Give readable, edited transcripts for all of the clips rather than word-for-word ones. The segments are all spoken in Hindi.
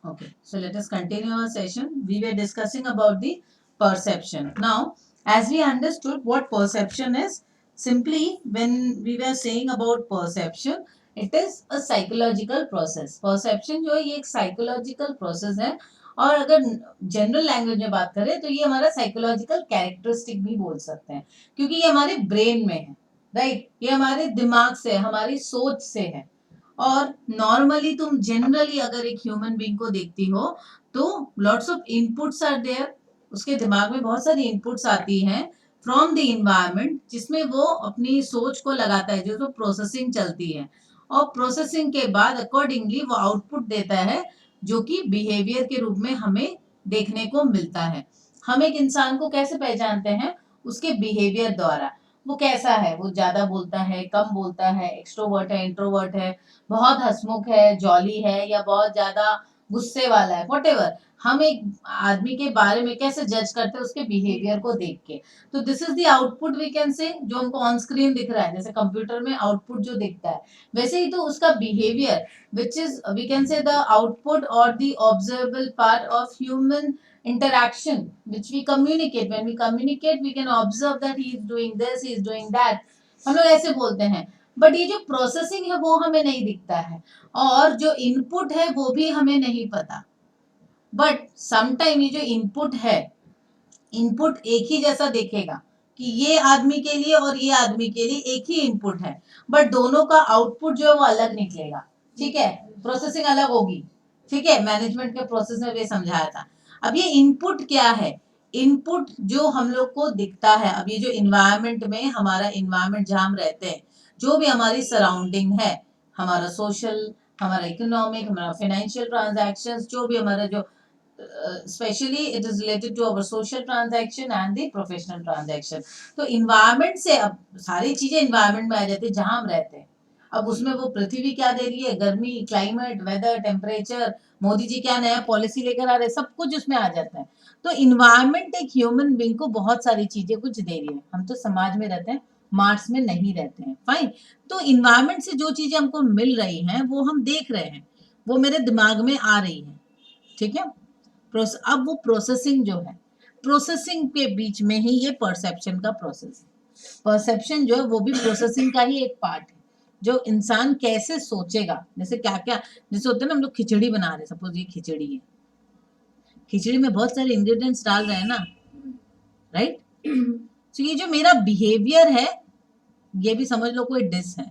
Okay, so let us continue our session. We were discussing about the perception. Now, as we understood what perception is, simply when we were saying about perception, it is a psychological process. Perception जो है ये एक psychological process है और अगर जनरल लैंग्वेज में बात करें तो ये हमारा साइकोलॉजिकल कैरेक्टरिस्टिक भी बोल सकते हैं क्योंकि ये हमारे ब्रेन में है, राइट? ये हमारे दिमाग से, हमारी सोच से है। और नॉर्मली तुम जनरली अगर एक ह्यूमन बीइंग को देखती हो तो lots of inputs are there, उसके दिमाग में बहुत सारी इनपुट्स आती हैं फ्रॉम द इन्वायरमेंट जिसमें वो अपनी सोच को लगाता है, जो तो प्रोसेसिंग चलती है और प्रोसेसिंग के बाद अकॉर्डिंगली वो आउटपुट देता है जो कि बिहेवियर के रूप में हमें देखने को मिलता है। हम एक इंसान को कैसे पहचानते हैं? उसके बिहेवियर द्वारा। वो कैसा है, वो ज्यादा बोलता है, कम बोलता है, एक्सट्रोवर्ट है, इंट्रोवर्ट है, बहुत हंसमुख है, जॉली है या बहुत ज्यादा गुस्से वाला है, व्हाटएवर। हम एक आदमी के बारे में कैसे जज करते हैं? उसके बिहेवियर को देख के। तो this is the output we can say, जो हमको ऑन स्क्रीन दिख रहा है, जैसे कंप्यूटर में आउटपुट जो दिखता है वैसे ही तो उसका behaviour which is we can say the output और the observable part of human interaction which we communicate. When we communicate we can observe that he is doing this, he is doing that, हम लोग ऐसे बोलते हैं। बट ये जो प्रोसेसिंग है वो हमें नहीं दिखता है और जो इनपुट है वो भी हमें नहीं पता। बट समटाइम ये जो इनपुट है, इनपुट एक ही जैसा देखेगा कि ये आदमी के लिए और ये आदमी के लिए एक ही इनपुट है, बट दोनों का आउटपुट जो है वो अलग निकलेगा। ठीक है, प्रोसेसिंग अलग होगी। ठीक है, मैनेजमेंट के प्रोसेस में भी समझाया था। अब ये इनपुट क्या है? इनपुट जो हम लोग को दिखता है, अब ये जो इन्वायरमेंट में, हमारा इन्वायरमेंट जहां हम रहते हैं, जो भी हमारी सराउंडिंग है, हमारा सोशल, हमारा इकोनॉमिक, हमारा फाइनेंशियल ट्रांजैक्शंस, जो भी हमारा जो specially it is related to our social transaction and the professional transaction. तो इन्वायरमेंट से अब सारी चीजें इन्वायरमेंट में आ जाती है जहां हम रहते हैं। अब उसमें वो पृथ्वी क्या दे रही है, गर्मी, climate, weather, temperature, Modi ji क्या नया पॉलिसी लेकर आ रहे हैं, सब कुछ उसमें आ जाता है। तो इन्वायरमेंट एक ह्यूमन बीइंग को बहुत सारी चीजें कुछ दे रही है। हम तो समाज में रहते हैं, मार्स में नहीं रहते हैं, फाइन। तो इन्वायरमेंट से जो चीजें हमको मिल रही हैं वो हम देख रहे हैं, वो मेरे दिमाग में आ रही है। ठीक है, अब वो प्रोसेसिंग जो है, प्रोसेसिंग के बीच में ही ये परसेप्शन का प्रोसेस, परसेप्शन जो है वो भी प्रोसेसिंग का ही एक पार्ट है। जो इंसान कैसे सोचेगा, जैसे क्या क्या, जैसे होते हैं ना, हम लोग खिचड़ी बना रहे हैं, सपोज ये खिचड़ी है, खिचड़ी में बहुत सारे इंग्रेडिएंट्स डाल रहे हैं ना, राइट? तो ये जो मेरा बिहेवियर है, ये भी समझ लो कोई डिश है।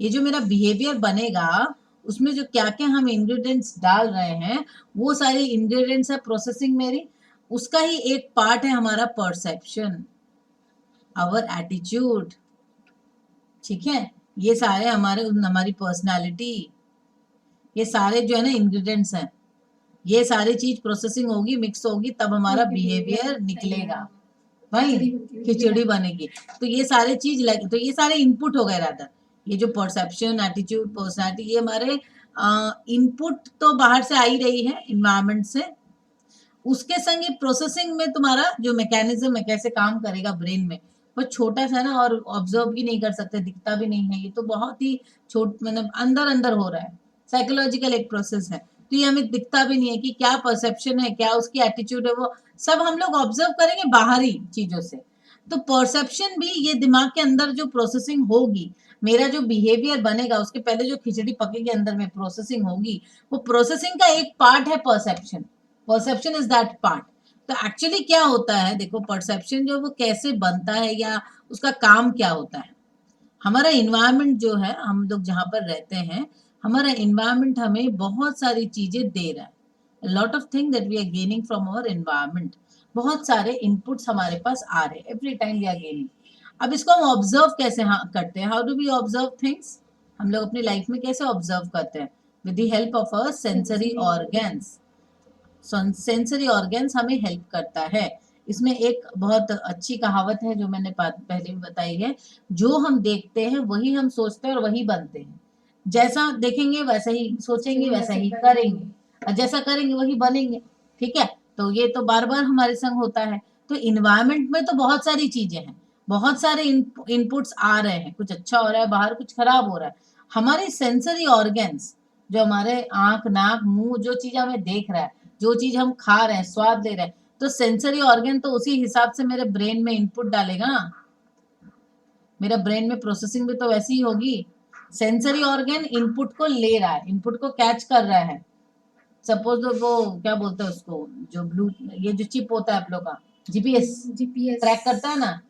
ये जो मेरा बिहेवियर बनेगा, उसमें जो क्या क्या हम इंग्रेडिएंट्स डाल रहे हैं, वो सारे इंग्रेडिएंट्स है प्रोसेसिंग मेरी, उसका ही एक पार्ट है हमारा परसेप्शन, आवर एटीट्यूड। ठीक है, ये सारे हमारी पर्सनालिटी, ये सारे जो है ना इंग्रेडिएंट्स हैं, ये सारी चीज प्रोसेसिंग होगी, मिक्स होगी, तब हमारा बिहेवियर निकलेगा, भाई खिचड़ी बनेगी। तो ये सारे चीज लगे, तो ये सारे इनपुट हो गए रादर। ये जो परसेप्शन, एटीट्यूड, पर्सनालिटी, ये हमारे इनपुट तो बाहर से आ ही रही है इन्वायरमेंट से। उसके संग ये प्रोसेसिंग में तुम्हारा जो मैकेनिज्म है, कैसे काम करेगा ब्रेन में, वो छोटा सा ना, और ऑब्जर्व भी नहीं कर सकते, दिखता भी नहीं है, ये तो बहुत ही छोट, मतलब अंदर अंदर हो रहा है, साइकोलॉजिकल एक प्रोसेस है। तो ये हमें दिखता भी नहीं है कि क्या परसेप्शन है, क्या उसकी एटीट्यूड है, वो सब हम लोग ऑब्जर्व करेंगे बाहरी चीजों से। तो परसेप्शन भी ये दिमाग के अंदर जो प्रोसेसिंग होगी, मेरा जो बिहेवियर बनेगा, उसके पहले जो खिचड़ी पकेगी अंदर में प्रोसेसिंग होगी, वो प्रोसेसिंग का एक पार्ट है perception. Perception is that part. तो एक्चुअली क्या होता है, देखो परसेप्शन जो वो कैसे बनता है या उसका काम क्या होता है। हमारा इन्वायरमेंट जो है, हम लोग जहाँ पर रहते हैं, हमारा इन्वायरमेंट हमें बहुत सारी चीजें दे रहा है। Lot of thing that we are gaining from our environment. बहुत सारे इनपुट्स हमारे पास आ रहे हैं, every time we are gaining. अब इसको हम ऑब्जर्व कैसे करते हैं, how do we observe things? हम लोग अपनी लाइफ में कैसे ऑब्जर्व करते हैं? With the help of our sensory organs. Sensory organs हमें हेल्प करता है। इसमें एक बहुत अच्छी कहावत है जो मैंने पहले भी बताई है, जो हम देखते हैं वही हम सोचते हैं और वही बनते हैं। जैसा देखेंगे वैसा ही सोचेंगे, वैसा ही करेंगे, और जैसा करेंगे वही बनेंगे। ठीक है, तो ये तो बार बार हमारे संग होता है। तो इन्वायरमेंट में तो बहुत सारी चीजें हैं, बहुत सारे इनपुट्स आ रहे हैं, कुछ अच्छा हो रहा है बाहर, कुछ खराब हो रहा है। हमारे सेंसरी ऑर्गन्स जो हमारे आंख, नाक, मुंह, जो चीज हमें देख रहा है, जो चीज हम खा रहे हैं, स्वाद ले रहे हैं, तो सेंसरी ऑर्गन तो उसी हिसाब से मेरे ब्रेन में इनपुट डालेगा ना। मेरा ब्रेन में प्रोसेसिंग भी तो वैसी ही होगी। सेंसरी ऑर्गन इनपुट को ले रहा है, इनपुट को कैच कर रहा है। सपोज वो क्या बोलते हैं उसको, जो ब्लू, ये जो चिप होता है आप लोग का, जीपीएस ट्रैक करता है ना,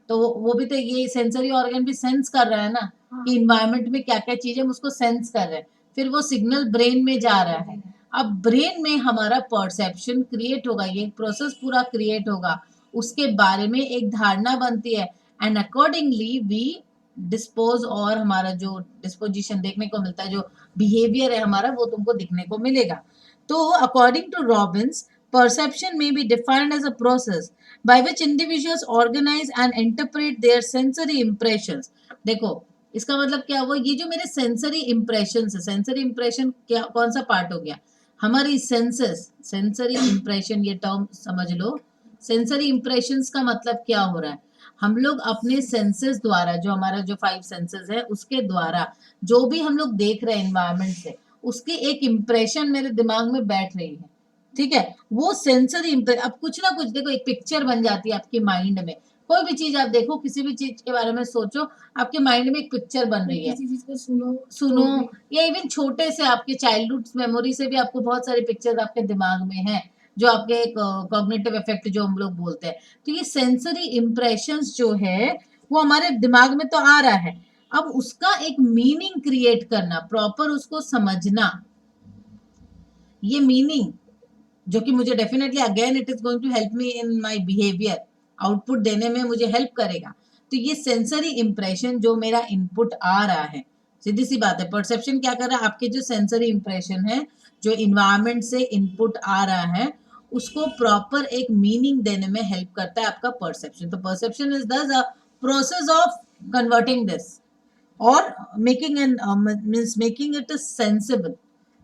तो वो भी तो ये सेंसरी ऑर्गन भी सेंस कर रहा है ना, कि इन्वायरमेंट में क्या क्या चीजें हम उसको सेंस कर रहे हैं, फिर वो सिग्नल ब्रेन में जा रहा है। अब ब्रेन में हमारा परसेप्शन क्रिएट होगा, ये प्रोसेस पूरा क्रिएट होगा, उसके बारे में एक धारणा बनती है, एंड अकॉर्डिंगली वी डिस्पोज, और हमारा जो डिस्पोजिशन देखने को मिलता है, जो बिहेवियर है हमारा, वो तुमको दिखने को मिलेगा। तो according to Robbins, perception may be defined as a process by which individuals organize and interpret their sensory impressions. देखो इसका मतलब क्या हुआ, ये जो मेरे सेंसरी इंप्रेशन है, सेंसरी इंप्रेशन क्या, कौन सा पार्ट हो गया, हमारी सेंसेस, सेंसरी इंप्रेशन, ये टर्म समझ लो। सेंसरी इंप्रेशंस का मतलब क्या हो रहा है, हम लोग अपने सेंसेस द्वारा, जो हमारा जो 5 सेंसेस है उसके द्वारा जो भी हम लोग देख रहे हैं एनवायरमेंट से, उसकी एक इंप्रेशन मेरे दिमाग में बैठ रही है, ठीक है। वो सेंसरी इंप्रेशन, अब कुछ ना कुछ देखो, एक पिक्चर बन जाती है आपके माइंड में। कोई भी चीज आप देखो, किसी भी चीज के बारे में सोचो, आपके माइंड में एक पिक्चर बन रही है। किसी चीज को सुनो या इवन छोटे से आपके चाइल्डहुड मेमोरी से भी आपको बहुत सारी पिक्चर्स आपके दिमाग में है, जो आपके कॉग्निटिव इफेक्ट जो हम लोग बोलते हैं। तो ये सेंसरी इंप्रेशंस जो है वो हमारे दिमाग में तो आ रहा है, अब उसका एक मीनिंग क्रिएट करना, प्रॉपर उसको समझना, ये मीनिंग जो कि मुझे definitely again it is going to help me in my behaviour, output देने में मुझे हेल्प करेगा। तो ये सेंसरी इंप्रेशन जो मेरा इनपुट आ रहा है, सीधी सी बात है, परसेप्शन क्या कर रहा है, आपके जो सेंसरी इंप्रेशन है, जो इन्वायरमेंट से इनपुट आ रहा है, उसको प्रॉपर एक मीनिंग देने में हेल्प करता है आपका परसेप्शन। तो perception is the process of converting this और making an means making it sensible.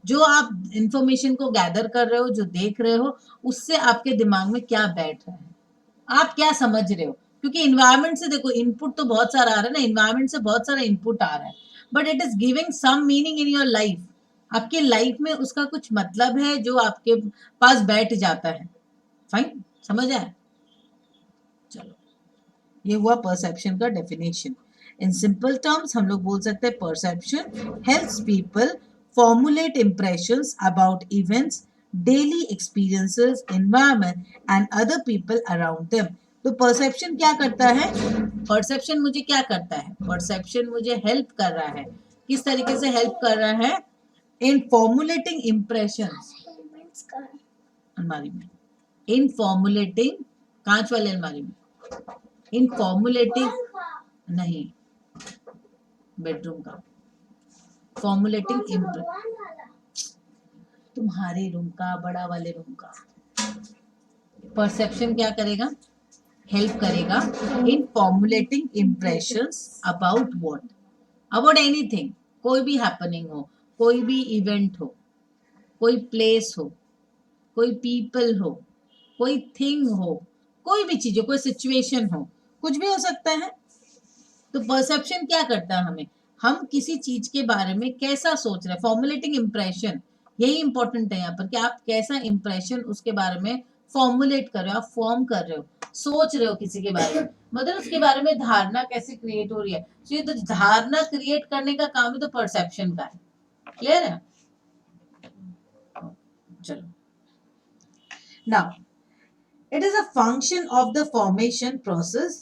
जो आप इंफॉर्मेशन को गैदर कर रहे हो, जो देख रहे हो, उससे आपके दिमाग में क्या बैठ रहा है, आप क्या समझ रहे हो, क्योंकि इन्वायरमेंट से देखो इनपुट तो बहुत सारा आ रहा है ना, इन्वायरमेंट से बहुत सारा इनपुट आ रहा है, but it is giving some meaning in your life. आपके लाइफ में उसका कुछ मतलब है जो आपके पास बैठ जाता है। फाइन, समझ आया? चलो, ये हुआ परसेप्शन का डेफिनेशन। इन सिंपल टर्म्स हम लोग बोल सकते हैं perception helps people formulate impressions about events, daily experiences, environment and other people around them. तो परसेप्शन क्या करता है, परसेप्शन मुझे क्या करता है, परसेप्शन मुझे हेल्प कर रहा है, किस तरीके से हेल्प कर रहा है, इन फॉर्मुलेटिंग इंप्रेशंस, अलमारी में, इन फॉर्मुलेटिंग, कांच वाले अलमारी में, इन फॉर्मुलेटिंग, नहीं, बेडरूम का, फॉर्मुलेटिंग तुम्हारे रूम का, बड़ा वाले रूम का। परसेप्शन क्या करेगा, हेल्प करेगा in formulating impressions about what, about anything, कोई भी हैपनिंग हो, कोई भी इवेंट हो, कोई प्लेस हो, कोई पीपल हो, कोई थिंग हो, कोई भी चीज हो, कोई सिचुएशन हो, कुछ भी हो सकता है। तो परसेप्शन क्या करता है हमें, हम किसी चीज के बारे में कैसा सोच रहे हैं, फॉर्मुलेटिंग इंप्रेशन, यही इंपॉर्टेंट है यहाँ पर कि आप कैसा इंप्रेशन उसके बारे में फॉर्मुलेट कर रहे हो, आप फॉर्म कर रहे हो, सोच रहे हो किसी के बारे में, मतलब उसके बारे में धारणा कैसे क्रिएट हो रही है। तो ये तो धारणा क्रिएट करने का काम है तो परसेप्शन का है। क्लियर है? चलो, now it is a function of the formation process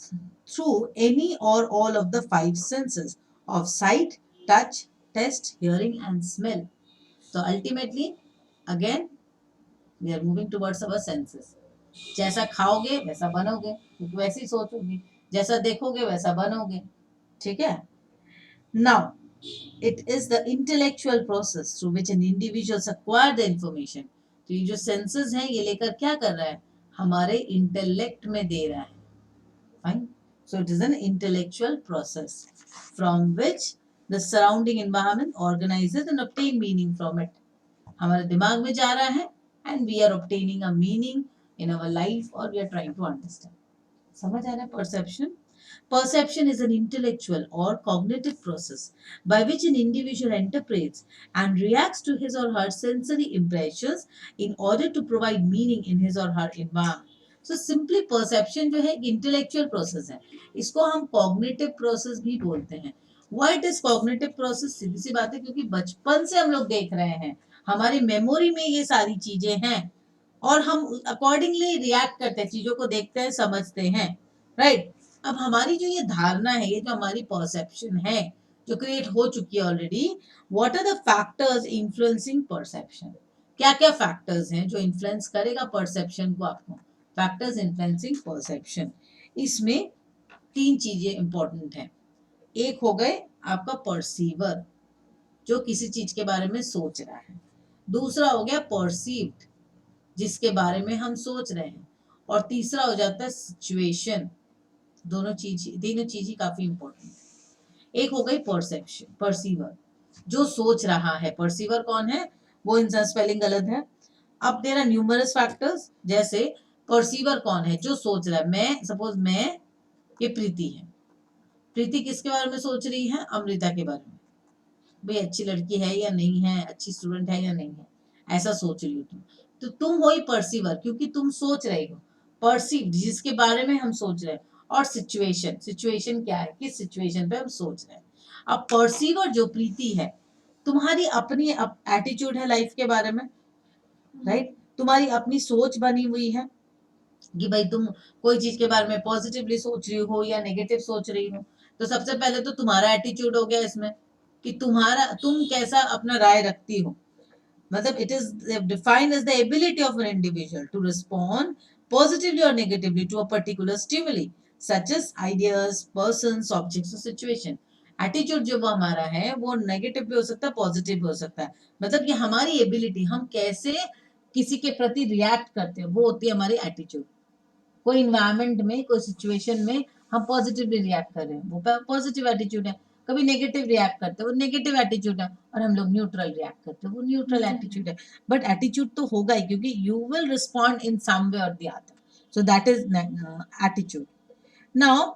through any or all of the 5 senses of sight, touch, taste, hearing and smell. So ultimately again we are moving towards our senses. जैसा खाओगे वैसा बनोगे, क्योंकि वैसे ही सोचोगे, जैसा देखोगे वैसा बनोगे, ठीक है। Now it is the intellectual process through which an individual acquire the information. तो ये जो सेंसेस हैं ये लेकर क्या कर रहा है, हमारे इंटेलेक्ट में दे रहा है। Fine. So it is an intellectual process from which the surrounding environment organizes and obtain meaning from it. हमारे दिमाग में जा रहा है and we are obtaining a meaning in our life or we are trying to understand. समझ आ रहा है perception? Perception is an intellectual or cognitive process by which an individual interprets and reacts to his or her sensory impressions in order to provide meaning in his or her environment. So simply perception जो है एक intellectual process है, इसको हम cognitive process भी बोलते हैं. Why it is cognitive process? सीधी सी बात है क्योंकि बचपन से हम लोग देख रहे हैं, हमारी मेमोरी में ये सारी चीजें हैं और हम अकॉर्डिंगली रिएक्ट करते हैं, चीजों को देखते हैं, समझते हैं, राइट. अब हमारी जो ये धारणा है, ये जो हमारी परसेप्शन है जो क्रिएट हो चुकी है already, what are the factors influencing perception? क्या क्या फैक्टर्स हैं जो इन्फ्लुएंस करेगा परसेप्शन को आपको? फैक्टर्स इन्फ्लुएंसिंग परसेप्शन, इसमें 3 चीजें इंपॉर्टेंट हैं. एक हो गए आपका परसीवर, जो किसी चीज के बारे में सोच रहा है. दूसरा हो गया परसीव्ड, जिसके बारे में हम सोच रहे हैं. और तीसरा हो जाता है सिचुएशन. तीनों चीज ही काफी इंपॉर्टेंट है. एक हो गई परसेप्शन, परसीवर, जो सोच रहा है. परसीवर कौन है? वो इंसान, स्पेलिंग गलत है. अब देयर आर न्यूमरस फैक्टर्स. जैसे परसीवर कौन है? जो सोच रहा है. मैं सपोज मैं, ये प्रीति है. प्रीति किसके बारे में सोच रही है? अमृता के बारे में. भाई अच्छी लड़की है या नहीं है, अच्छी स्टूडेंट है या नहीं है, ऐसा सोच रही हो तुम. तो तुम हो ही परसीवर, क्योंकि तुम सोच रही हो. परसीव, जिसके बारे में हम सोच रहे हैं. और सिचुएशन, सिचुएशन क्या है? किस सिचुएशन पे हम सोच रहे हैं. अब परसीवर जो प्रीति है, तुम्हारी अपनी एटीट्यूड है लाइफ के बारे में, राइट. तुम्हारी अपनी सोच बनी हुई है कि भाई तुम कोई चीज के बारे में पॉजिटिवली सोच रही हो या नेगेटिव सोच रही हो. तो सबसे पहले तो तुम्हारा एटीट्यूड हो गया इसमें, कि तुम कैसा अपना राय रखती हो. मतलब it is defined as the ability of an individual to respond positively और negatively to a particular stimuli such as ideas, persons, objects और सिचुएशन. एटीट्यूड जो वो हमारा है वो नेगेटिव भी हो सकता है, पॉजिटिव भी हो सकता है. मतलब कि हमारी एबिलिटी, हम कैसे किसी के प्रति रिएक्ट करते हैं, वो होती है हमारी एटीट्यूड. कोई इन्वायरमेंट में, कोई सिचुएशन में हम पॉजिटिवली रिएक्ट कर रहे हैं, वो पॉजिटिव एटीट्यूड है. कभी नेगेटिव रिएक्ट करते हैं, वो नेगेटिव एटीट्यूड है. और हम लोग न्यूट्रल रिएक्ट करते हैं, वो न्यूट्रल एटीट्यूड है. बट एटीट्यूड तो होगा ही, क्योंकि यू विल रिस्पॉन्ड इन सम वे और the other. So that is attitude. Now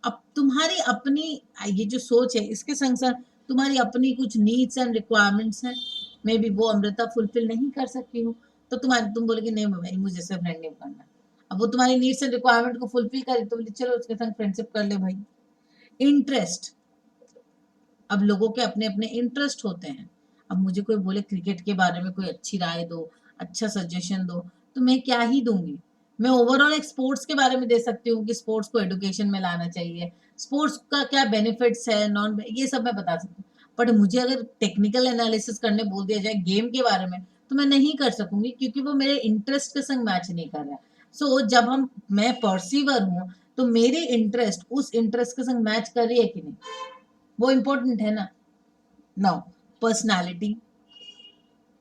अब तुम्हारी अपनी ये जो सोच है, इसके संग संग तुम्हारी अपनी कुछ नीड्स एंड रिक्वायरमेंट्स हैं. मे बी वो अमृता फुलफिल नहीं कर सकती हो, तो तुम बोलोगे नहीं भाई, मुझे से फ्रेंड नहीं करना. अब वो तुम्हारी नीड्स एंड रिक्वायरमेंट को फुलफिल करे, तो बोले चलो उसके संग फ्रेंडशिप कर ले भाई. इंटरेस्ट, अब लोगों के अपने अपने इंटरेस्ट होते हैं. अब मुझे कोई बोले क्रिकेट के बारे में कोई अच्छी राय दो, अच्छा सजेशन दो, तो मैं क्या ही दूंगी. मैं ओवरऑल एक स्पोर्ट्स के बारे में दे सकती हूँ कि स्पोर्ट्स को एडुकेशन में लाना चाहिए, स्पोर्ट्स का क्या बेनिफिट्स है, नॉन, ये सब मैं बता सकती हूँ. बट मुझे अगर टेक्निकल एनालिसिस करने बोल दिया जाए गेम के बारे में, तो मैं नहीं कर सकूंगी, क्योंकि वो मेरे इंटरेस्ट के संग मैच नहीं कर रहा. सो जब मैं परसीवर हूँ, तो मेरे इंटरेस्ट उस इंटरेस्ट के संग मैच कर रही है कि नहीं, वो इम्पोर्टेंट है ना. नाउ पर्सनालिटी,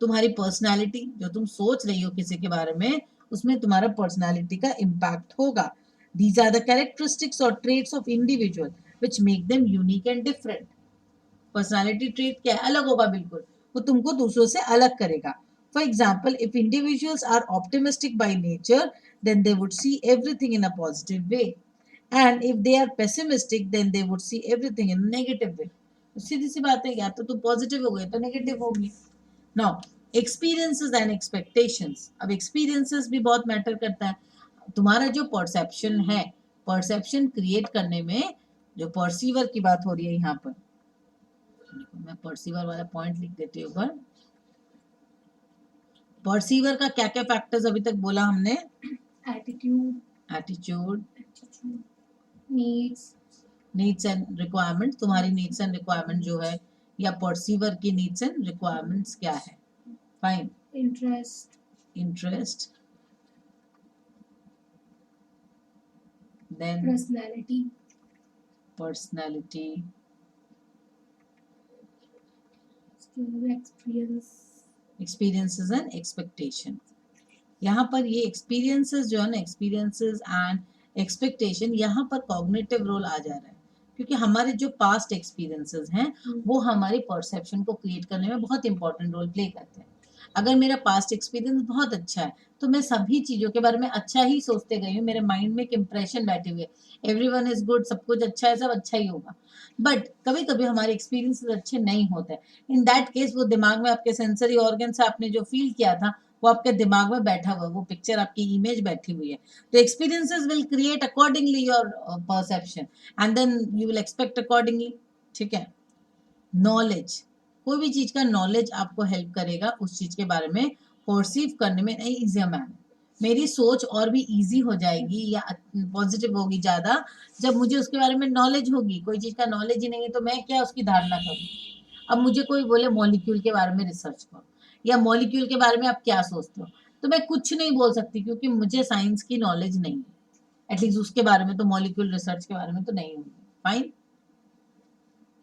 तुम्हारी पर्सनालिटी, जो तुम सोच रही हो किसी के बारे में, उसमें तुम्हारा पर्सनालिटी का इम्पैक्ट होगा. दीज आर द कैरेक्टरिस्टिक्स और traits of individual which make them unique and different. Personality trait क्या है? अलग होगा बिल्कुल, वो तुमको दूसरों से अलग करेगा. For example, if individuals are optimistic by nature, then they would see everything in a positive way, and if they are pessimistic, then they would see everything in a negative way. सीधी सी बात है, या तो तुम पॉजिटिव हो गए तो नेगेटिव होगी. Now experiences and expectations. अब एक्सपीरियंसेस भी बहुत मैटर करता है. तुम्हारा जो परसेप्शन है, परसेप्शन क्रिएट करने में जो परसीवर की बात हो रही है यहाँ पर, मैं परसीवर वाला पॉइंट लिख देती हूँ. परसीवर का क्या क्या फैक्टर्स अभी तक बोला हमने? Attitude, needs and requirement. तुम्हारी नीड्स एंड रिक्वायरमेंट जो है, या परसीवर की नीड्स एंड रिक्वायरमेंट्स क्या है? Fine. Interest, then personality, experiences and expectation. यहाँ पर ये एक्सपीरियंसेस जो है ना, एक्सपीरियंसेस एंड एक्सपेक्टेशन, यहाँ पर कॉग्निटिव रोल आ जा रहा है, क्योंकि हमारे जो पास्ट एक्सपीरियंसेस हैं वो हमारी परसेप्शन को क्रिएट करने में बहुत इंपॉर्टेंट रोल प्ले करते हैं. अगर मेरा पास्ट एक्सपीरियंस बहुत अच्छा है तो मैं सभी चीजों के बारे में अच्छा ही सोचते गई हूँ, मेरे माइंड में एक इंप्रेशन बैठे हुए, एवरीवन इज गुड, सब कुछ अच्छा है, सब अच्छा ही होगा। बट कभी कभी हमारे एक्सपीरियंसेस अच्छे नहीं होते, इन दैट केस वो दिमाग में आपके सेंसरी ऑर्गन से आपने जो फील किया था वो आपके दिमाग में बैठा हुआ है, वो पिक्चर आपकी इमेज बैठी हुई है। तो experiences will create accordingly your perception and then you will expect accordingly. ठीक है। नॉलेज, कोई भी चीज का नॉलेज आपको हेल्प करेगा उस चीज के बारे में परसीव करने में, नहीं इजी मैन, मेरी सोच और भी इजी हो जाएगी या पॉजिटिव होगी ज्यादा जब मुझे उसके बारे में नॉलेज होगी। कोई चीज का नॉलेज ही नहीं है तो मैं क्या उसकी धारणा करूँ। अब मुझे कोई बोले मॉलिक्यूल के बारे में रिसर्च करो या मॉलिक्यूल के बारे में आप क्या सोचते हो, तो मैं कुछ नहीं बोल सकती क्योंकि मुझे साइंस की नॉलेज नहीं है, एटलीस्ट उसके बारे में तो, मॉलिक्यूल रिसर्च के बारे में तो नहीं होगी। Fine.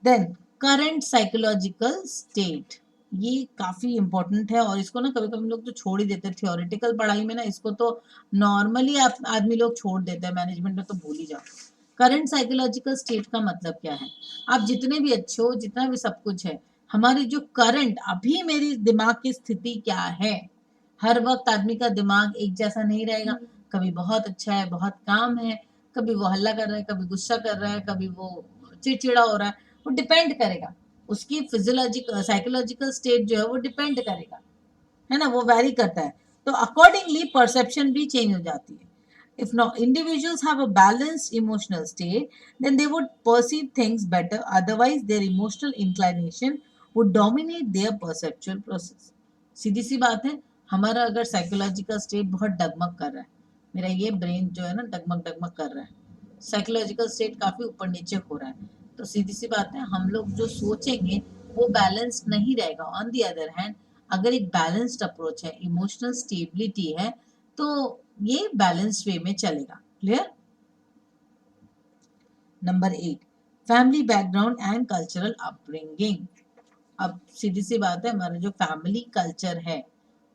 Then current psychological state, ये काफी इंपॉर्टेंट है और इसको ना कभी कभी लोग तो छोड़ ही देते हैं थियोरेटिकल पढ़ाई में ना, इसको तो नॉर्मली आप आदमी लोग छोड़ देते हैं, मैनेजमेंट में तो भूल ही जाओ। करंट साइकोलॉजिकल स्टेट का मतलब क्या है, आप जितने भी अच्छे हो, जितना भी सब कुछ है, हमारी जो करंट अभी मेरी दिमाग की स्थिति क्या है। हर वक्त आदमी का दिमाग एक जैसा नहीं रहेगा, कभी बहुत अच्छा है, बहुत काम है, कभी वो हल्ला कर रहा है, कभी गुस्सा कर रहा है, कभी वो चिड़चिड़ा हो रहा है, वो डिपेंड करेगा, उसकी फिजियोलॉजिकल साइकोलॉजिकल स्टेट जो है वो डिपेंड करेगा, है ना, वो वैरी करता है। तो अकॉर्डिंगली परसेप्शन भी चेंज हो जाती है। If no individuals have a balanced emotional state, then they would perceive things better. Otherwise, their emotional inclination would dominate their perceptual process. सीधी सी बात है, हमारा अगर साइकोलॉजिकल स्टेट बहुत डगमग कर रहा है, मेरा ये ब्रेन जो है ना डगमग डगमग कर रहा है, साइकोलॉजिकल स्टेट काफी ऊपर नीचे हो रहा है, तो सीधी सी बात है हम लोग जो सोचेंगे वो बैलेंस्ड नहीं रहेगा। ऑन दी अदर हैंड, अगर एक बैलेंस्ड अप्रोच है, इमोशनल स्टेबिलिटी है, तो ये बैलेंस्ड वे में चलेगा। Clear. Number 8, family background and cultural upbringing. अब सीधी सी बात है, हमारा जो फैमिली कल्चर है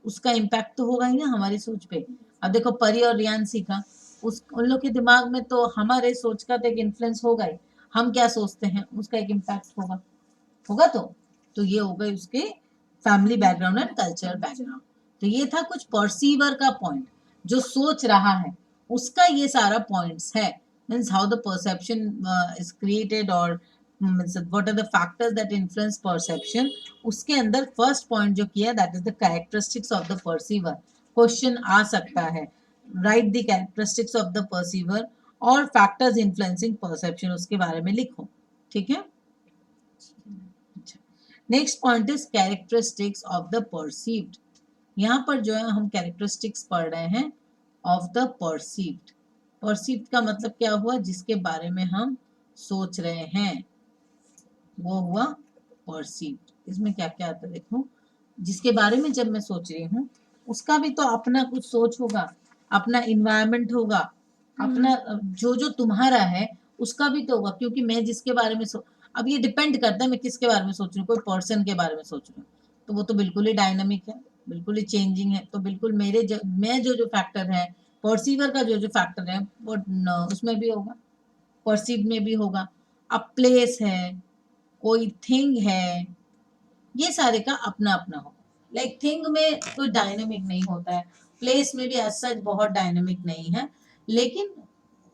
उसका इम्पैक्ट तो होगा ही ना हमारी सोच पे। अब देखो परी और रियांसी का, उस उन लोग के दिमाग में तो हमारे सोच का तो एक इन्फ्लुएंस होगा ही, हम क्या सोचते हैं उसका एक इम्पैक्ट होगा, होगा तो ये हो गई उसके family background and cultural background. तो ये था कुछ परसीवर का पॉइंट, जो सोच रहा है उसका ये सारा पॉइंट्स है, means how the perception is created और what are the factors that influence perception. उसके अंदर फर्स्ट पॉइंट जो किया that is the characteristics of the perceiver. Question आ सकता है, write the characteristics of the perceiver और फैक्टर्स इन्फ्लुएंसिंग परसेप्शन, उसके बारे में लिखो। ठीक है। Next point is characteristics of the perceived. यहाँ पर जो है हम कैरेक्टरिस्टिक्स पढ़ रहे हैं ऑफ द परसीव्ड। परसीव्ड का मतलब क्या हुआ, जिसके बारे में हम सोच रहे हैं वो हुआ परसीव्ड। इसमें क्या क्या आता है देखो, जिसके बारे में जब मैं सोच रही हूँ उसका भी तो अपना कुछ सोच होगा, अपना इन्वायरमेंट होगा, अपना जो जो तुम्हारा है उसका भी तो होगा, क्योंकि मैं जिसके बारे में अब ये डिपेंड करता है मैं किसके बारे में सोच रही हूँ। कोई पर्सन के बारे में सोच रही हूँ तो वो तो बिल्कुल ही डायनामिक है, बिल्कुल ही चेंजिंग है, तो बिल्कुल मैं जो जो फैक्टर है, परसीवर का जो जो फैक्टर है वो उसमें भी होगा, परसीव में भी होगा। अब प्लेस है, कोई थिंग है, ये सारे का अपना अपना होगा। लाइक थिंग में कोई डायनेमिक नहीं होता है, प्लेस में भी एज सच बहुत डायनेमिक नहीं है, लेकिन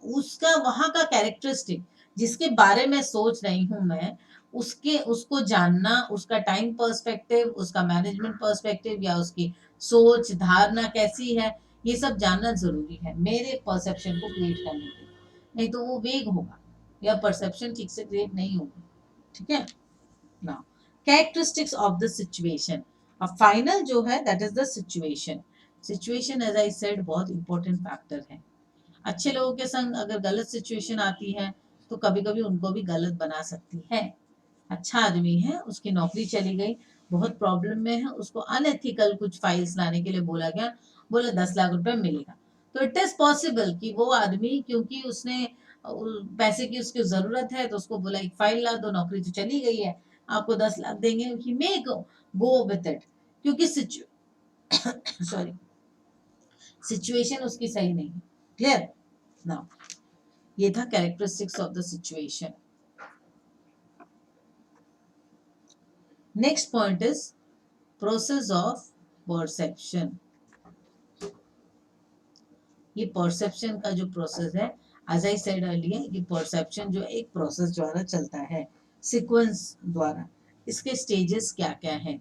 उसका वहां का कैरेक्टरिस्टिक जिसके बारे में सोच रही हूँ मैं, उसके उसको जानना, उसका टाइम पर्सपेक्टिव, उसका मैनेजमेंट पर्सपेक्टिव या उसकी सोच धारणा कैसी है, ये सब जानना जरूरी है मेरे परसेप्शन को क्रिएट करने के लिए, नहीं तो वो वेग होगा या परसेप्शन ठीक से क्रिएट नहीं होगी। ठीक है। Now characteristics of the situation. अब फाइनल जो है that is the situation. Situation as I said बहुत इंपॉर्टेंट फैक्टर है। अच्छे लोगों के संग अगर गलत सिचुएशन आती है तो कभी कभी उनको भी गलत बना सकती है। अच्छा आदमी है, उसकी नौकरी चली गई, बहुत प्रॉब्लम में है, उसको अनएथिकल कुछ फाइल्स लाने के लिए बोला गया, बोला 10 लाख रुपए मिलेगा, तो इट इज पॉसिबल कि वो आदमी, क्योंकि उसने पैसे की उसकी जरूरत है तो उसको बोला एक फाइल ला दो, नौकरी तो चली गई है, आपको 10 लाख देंगे, ही मे गो विद इट, क्योंकि सॉरी सिचुएशन उसकी सही नहीं है। क्लियर। नाउ ये था characteristics of the situation. Next point is process of perception. ये परसेप्शन का जो प्रोसेस है, एज आई सेड अर्लियर, ये परसेप्शन जो एक प्रोसेस द्वारा चलता है, सीक्वेंस द्वारा। इसके स्टेजेस क्या क्या हैं?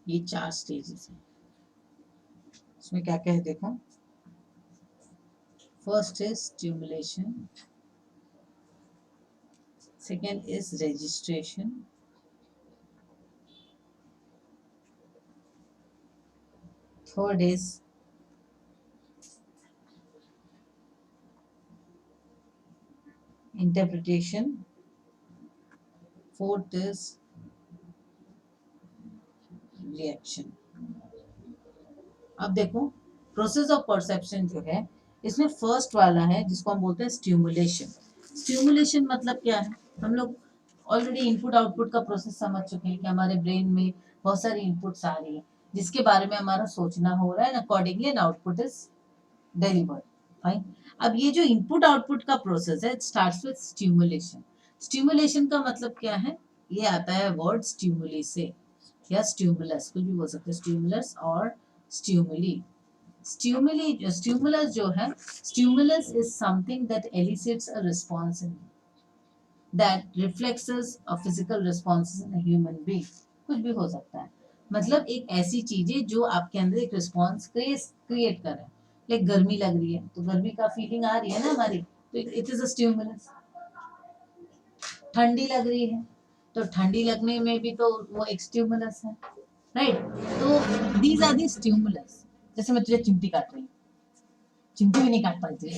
ये 4 स्टेजेस हैं। इसमें क्या क्या है देखो। First is stimulation, second is registration, third is interpretation, fourth is reaction। अब देखो प्रोसेस ऑफ परसेप्शन जो है, इसमें फर्स्ट वाला है जिसको हम बोलते हैं स्टिमुलेशन। स्टिमुलेशन मतलब क्या है? हम लोग ऑलरेडी इनपुट आउटपुट का प्रोसेस समझ चुके हैं कि हमारे ब्रेन में बहुत सारी इनपुट्स आ रही है जिसके बारे में हमारा सोचना हो रहा है, accordingly an output is delivered. Fine. अब ये जो इनपुट आउटपुट का प्रोसेस है, it starts with stimulation. Stimulation का मतलब क्या है? ये आता है वर्ड स्टिमुली से, या स्टिमुलस, कुछ भी बोल सकते हैं, स्टिमुलस और स्टिमुली। स्टिमुलस जो है, stimulus is something that एलिसिट्स a response in, that reflects a physical response in a human being. कुछ भी हो सकता है, मतलब एक ऐसी चीज है जो आपके अंदर एक रिस्पॉन्स क्रिएट कर रहा है। लाइक गर्मी लग रही है तो गर्मी का फीलिंग आ रही है ना हमारी, तो इट इज अ स्टिमुलस। ठंडी लग रही है तो ठंडी लगने में भी तो वो एक स्टिमुलस है, राइट? तो दीज आर दी स्टिमुलस। जैसे मैं तुझे चिमटी काट रही हूँ, चिमटी भी नहीं काट पाती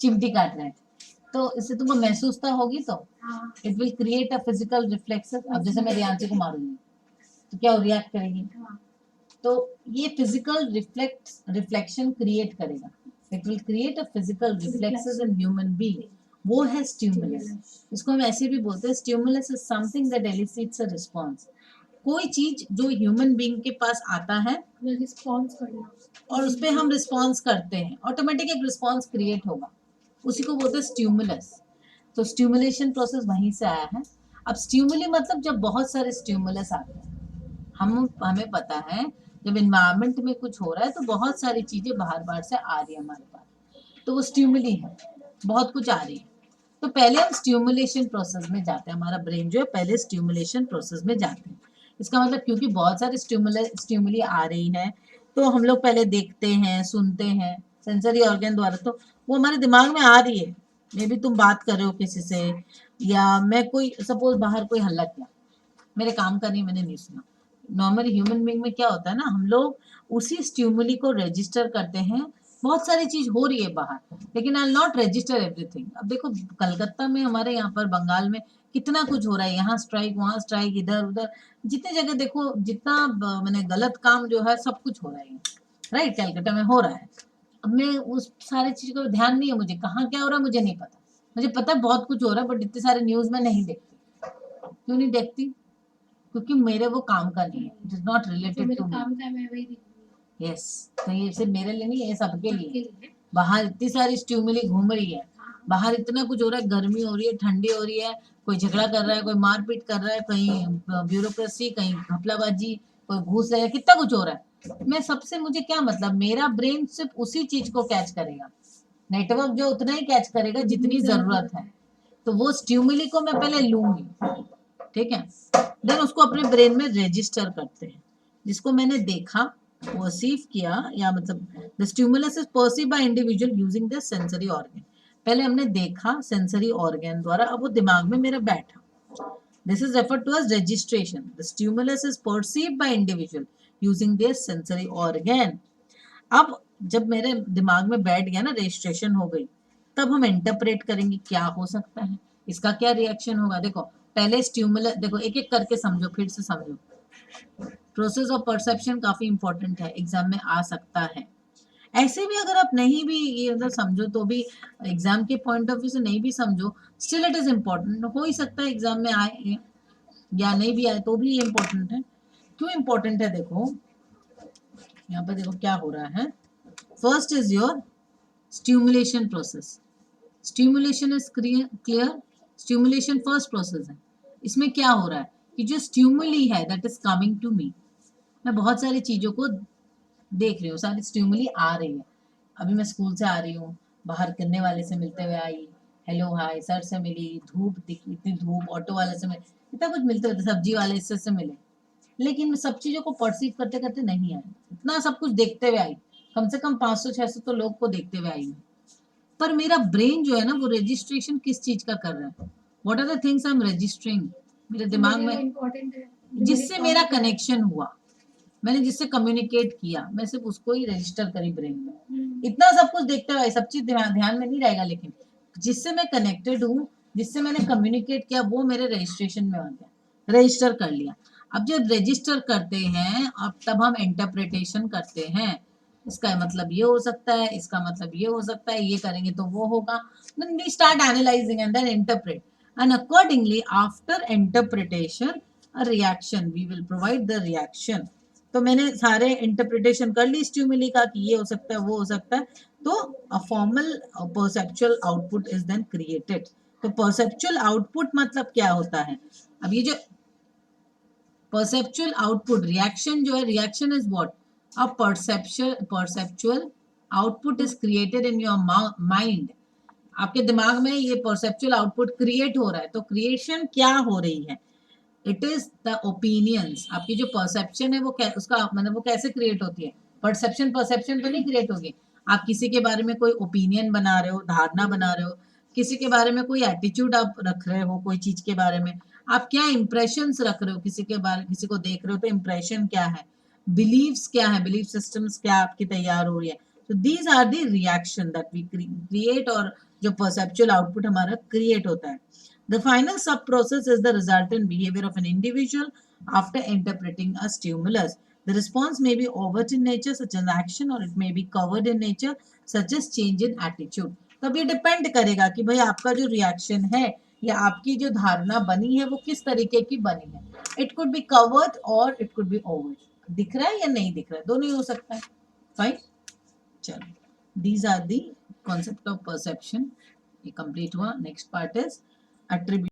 चिमटी काट रहे हैं, तो इससे तुमको महसूस तो होगी, तो it will create a physical reflex. अब जैसे मैं रियांशी को मारूंगी तो क्या रिएक्ट करेगी? तो ये फिजिकल रिफ्लेक्शन क्रिएट करेगा। It will create a physical reflexes in human being, वो है स्टिमुलस। इसको हम ऐसे भी बोलते हैं, stimulus is something that एलिसिट्स a response. कोई चीज जो ह्यूमन बीइंग के पास आता है, रिस्पांस करना, और उस पर हम रिस्पांस करते हैं, ऑटोमेटिक एक रिस्पांस क्रिएट होगा, उसी को बोलते हैं स्टिमुलस। तो स्टिमुलेशन प्रोसेस वहीं से आया है। अब स्टिमुली मतलब जब बहुत सारे स्टिमुलस आते हैं, हमें पता है जब इन्वायरमेंट में कुछ हो रहा है तो बहुत सारी चीजें बाहर बाहर से आ रही है हमारे पास, तो वो स्टिमुली है, बहुत कुछ आ रही है। तो पहले हम स्टिमुलेशन प्रोसेस में जाते हैं, हमारा ब्रेन जो है पहले स्टिमुलेशन प्रोसेस में जाते हैं। इसका मतलब क्योंकि बहुत सारी स्टिमुली आ रही है, तो हम लोग पहले देखते हैं, सुनते हैं सेंसरी ऑर्गन द्वारा, तो वो हमारे दिमाग में आ रही है। मे बी तुम बात कर रहे हो किसी से, या मैं कोई सपोज बाहर कोई हल्ला किया, मेरे काम का नहीं, मैंने नहीं सुना। नॉर्मली ह्यूमन बीइंग में क्या होता है ना, हम लोग उसी स्टिमुली को रजिस्टर करते हैं। बहुत सारी चीज हो रही है बाहर, लेकिन आई नॉट रजिस्टर एवरीथिंग। अब देखो कलकत्ता में, हमारे यहाँ पर बंगाल में कितना कुछ हो रहा है, यहाँ स्ट्राइक, वहाँ स्ट्राइक, इधर उधर, जितनी जगह देखो, जितना मैंने गलत काम जो है सब कुछ हो रहा है, राइट? कलकत्ता में हो रहा है। अब मैं उस सारी चीज को ध्यान नहीं है मुझे, कहाँ क्या हो रहा है मुझे नहीं पता। मुझे पता है बहुत कुछ हो रहा है, बट इतने सारे न्यूज में नहीं देखती। क्यों नहीं देखती? क्योंकि मेरे वो काम का नहीं है, it is not related to me. Yes, तो ये सिर्फ मेरे लिए नहीं है, ये सबके लिए। बाहर इतनी सारी स्टिमुली घूम रही है, बाहर इतना कुछ हो रहा है, गर्मी हो रही है, ठंडी हो रही है, कोई झगड़ा कर रहा है, कोई मारपीट कर रहा है, कहीं ब्यूरोक्रेसी, कहीं घपलाबाजी, कोई घूस ले रहा है, कितना कुछ हो रहा है। मैं सबसे, मुझे क्या मतलब, मेरा ब्रेन सिर्फ उसी चीज को कैच करेगा, नेटवर्क जो उतना ही कैच करेगा जितनी जरूरत है। तो वो स्टिमुली को मैं पहले लूंगी, ठीक है, देन उसको अपने ब्रेन में रजिस्टर करते हैं। जिसको मैंने देखा, परसीव किया, या मतलब the stimulus is perceive by individual using the sensory organ. पहले हमने देखा सेंसरी ऑर्गन द्वारा, अब वो दिमाग में मेरा बैठा। This is referred to as registration. The stimulus is perceive by individual using their sensory organ. अब जब मेरे दिमाग में बैठ गया ना, रजिस्ट्रेशन हो गई, तब हम इंटरप्रेट करेंगे क्या हो सकता है, इसका क्या रिएक्शन होगा। देखो पहले स्टिमुलस, देखो एक एक करके समझो, फिर से समझो। प्रोसेस ऑफ परसेप्शन काफी इंपॉर्टेंट है, एग्जाम में आ सकता है। ऐसे भी अगर आप नहीं भी ये अगर समझो तो भी, एग्जाम के पॉइंट ऑफ व्यू से नहीं भी समझो, स्टिल इट इज इम्पोर्टेंट। हो ही सकता है एग्जाम में आए या नहीं भी आए, तो भी ये इम्पोर्टेंट है। क्यों इम्पोर्टेंट है? देखो यहाँ पर देखो क्या हो रहा है. First is your stimulation process. Stimulation is clear. Stimulation first process है. इसमें क्या हो रहा है कि जो स्टिमुली है that is coming to me, मैं बहुत सारी चीजों को देख रही हूँ, सारी स्टिमुली आ रही है. अभी मैं स्कूल से आ रही हूँ, बाहर करने वाले से मिलते हुए आई, हेलो हाय, सर से मिली, धूप दिखी, इतनी धूप, ऑटो वाले से मिले, इतना कुछ मिलते होते, सब्जी वाले से मिले. लेकिन मैं सब चीजों को परसीव करते करते नहीं आई, इतना सब कुछ देखते हुए आई, कम से कम 500-600 तो लोग को देखते हुए आई. पर मेरा ब्रेन जो है ना वो रजिस्ट्रेशन किस चीज का कर रहा है, what are the things I am registering मेरे दिमाग में, जिससे मेरा कनेक्शन हुआ, मैंने जिससे कम्युनिकेट किया, मैं सिर्फ उसको ही रजिस्टर करी ब्रेन में. इतना सब कुछ देखते हुए सब चीज ध्यान में नहीं रहेगा, लेकिन जिससे मैं कनेक्टेड हूँ, जिससे मैंने कम्युनिकेट किया, वो मेरे रजिस्ट्रेशन में आ गया, रजिस्टर कर लिया. अब जब रजिस्टर करते हैं, अब तब हम इंटरप्रिटेशन करते हैं. इसका मतलब ये हो सकता है, इसका मतलब ये हो सकता है, ये करेंगे तो वो होगा. Then we start analyzing and then interpret. And accordingly, after interpretation, a reaction, we will provide the reaction. तो मैंने सारे इंटरप्रिटेशन कर ली स्टिमुली का कि ये हो सकता है, वो हो सकता है, तो a formal perceptual output is then created. तो परसेप्चुअल आउटपुट मतलब क्या होता है? अब ये जो परसेप्चुअल आउटपुट, रिएक्शन जो है, reaction is what, a perceptual output is created in your mind. आपके दिमाग में ये परसेप्चुअल आउटपुट क्रिएट हो रहा है. तो क्रिएशन क्या हो रही है? It is the opinions. आपकी जो परसेप्शन है वो उसका मतलब वो कैसे क्रिएट होती है? परसेप्शन परसेप्शन तो नहीं क्रिएट होगी. आप किसी के बारे में कोई ओपिनियन बना रहे हो, धारणा बना रहे हो, किसी के बारे में कोई एटीट्यूड आप रख रहे हो, कोई चीज के बारे में आप क्या इंप्रेशंस रख रहे हो, किसी के बारे, किसी को देख रहे हो तो इंप्रेशन क्या है, बिलीव्स क्या है, बिलीफ सिस्टम्स क्या आपकी तैयार हो रही है. तो these are the reaction that we create, और जो परसेप्चुअल आउटपुट हमारा क्रिएट होता है. The final sub process is the resultant behavior of an individual after interpreting a stimulus. The response may be overt in nature, such as action, or it may be covered in nature, such as change in attitude. तो अब ये डिपेंड करेगा कि भाई आपका जो रिएक्शन है या आपकी जो धारणा बनी है वो किस तरीके की बनी है. इट कुड बी कवर्ड और इट कुड बी ओवर्ट. दिख रहा है या नहीं दिख रहा है, दोनों ही हो सकता है. फाइन, चलो, these are the concept of perception. ये कंप्लीट हुआ. Next part is attribute.